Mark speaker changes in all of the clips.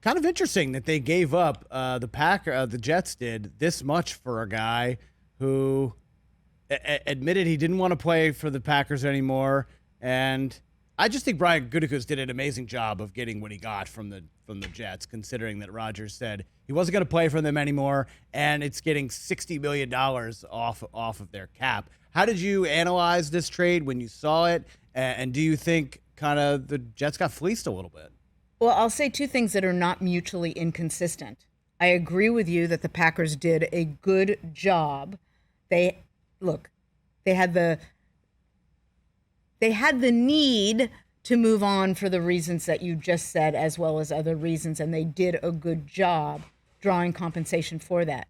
Speaker 1: kind of interesting that they gave up the Jets did this much for a guy who admitted he didn't want to play for the Packers anymore. And I just think Brian Gutekunst did an amazing job of getting what he got from the Jets, considering that Rodgers said he wasn't going to play for them anymore, and it's getting $60 million off of their cap. How did you analyze this trade when you saw it, and do you think kind of the Jets got fleeced a little bit?
Speaker 2: Well, I'll say two things that are not mutually inconsistent. I agree with you that the Packers did a good job. They had the need to move on for the reasons that you just said, as well as other reasons, and they did a good job drawing compensation for that.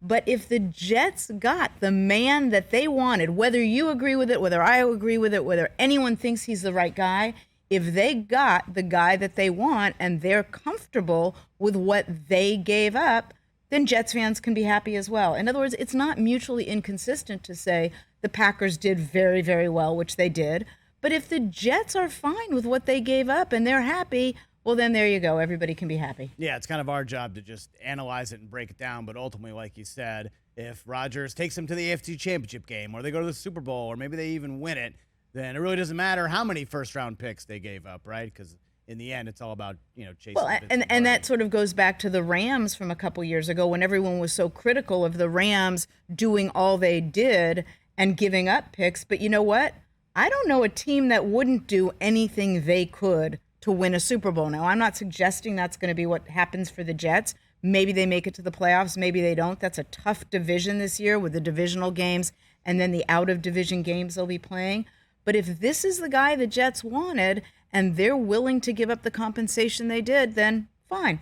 Speaker 2: But if the Jets got the man that they wanted, whether you agree with it, whether I agree with it, whether anyone thinks he's the right guy, if they got the guy that they want and they're comfortable with what they gave up, then Jets fans can be happy as well. In other words, it's not mutually inconsistent to say the Packers did very, very well, which they did. But if the Jets are fine with what they gave up and they're happy, well, then there you go. Everybody can be happy.
Speaker 1: Yeah, it's kind of our job to just analyze it and break it down. But ultimately, like you said, if Rodgers takes them to the AFC Championship game or they go to the Super Bowl or maybe they even win it, then it really doesn't matter how many first-round picks they gave up, right? Because in the end, it's all about, chasing.
Speaker 2: Well, and that sort of goes back to the Rams from a couple years ago when everyone was so critical of the Rams doing all they did and giving up picks. But you know what? I don't know a team that wouldn't do anything they could to win a Super Bowl. Now, I'm not suggesting that's going to be what happens for the Jets. Maybe they make it to the playoffs. Maybe they don't. That's a tough division this year with the divisional games and then the out-of-division games they'll be playing. But if this is the guy the Jets wanted and they're willing to give up the compensation they did, then fine.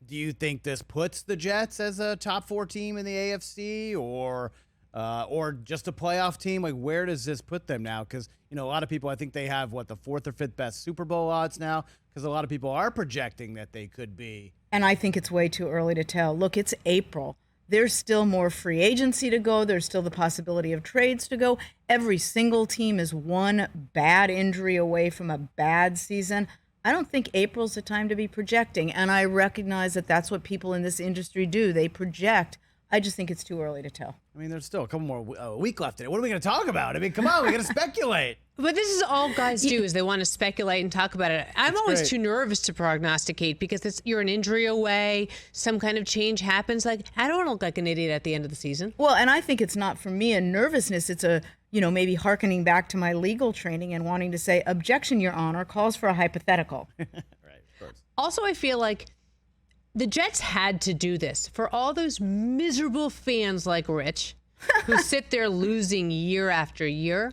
Speaker 1: Do you think this puts the Jets as a top 4 team in the AFC or just a playoff team? Like, where does this put them now? Because, a lot of people, I think they have, the 4th or 5th best Super Bowl odds now, because a lot of people are projecting that they could be.
Speaker 2: And I think it's way too early to tell. Look, it's April. There's still more free agency to go. There's still the possibility of trades to go. Every single team is one bad injury away from a bad season. I don't think April's the time to be projecting. And I recognize that that's what people in this industry do. They project. I just think it's too early to tell.
Speaker 1: I mean, there's still a couple more a week left in it. What are we going to talk about? I mean, come on, we got to speculate.
Speaker 3: But this is all guys do is they want to speculate and talk about it. I'm always too nervous to prognosticate because you're an injury away. Some kind of change happens. Like, I don't want to look like an idiot at the end of the season.
Speaker 2: Well, and I think it's not for me a nervousness. It's a, maybe hearkening back to my legal training and wanting to say, objection, Your Honor, calls for a hypothetical.
Speaker 1: Right, of course.
Speaker 3: Also, I feel like the Jets had to do this for all those miserable fans like Rich who sit there losing year after year.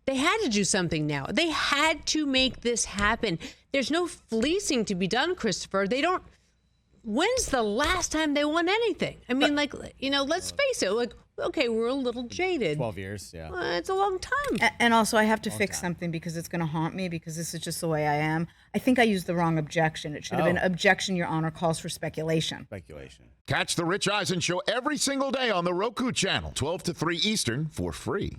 Speaker 3: They had to do something now. They had to make this happen. There's no fleecing to be done, Christopher. When's the last time they won anything? I mean, let's face it. Okay, we're a little jaded.
Speaker 1: 12 years, yeah.
Speaker 3: It's a long time.
Speaker 2: And also, I have to fix something because it's going to haunt me because this is just the way I am. I think I used the wrong objection. It should have been objection, Your Honor, calls for speculation.
Speaker 1: Speculation.
Speaker 4: Catch the Rich Eisen Show every single day on the Roku channel, 12 to 3 Eastern, for free.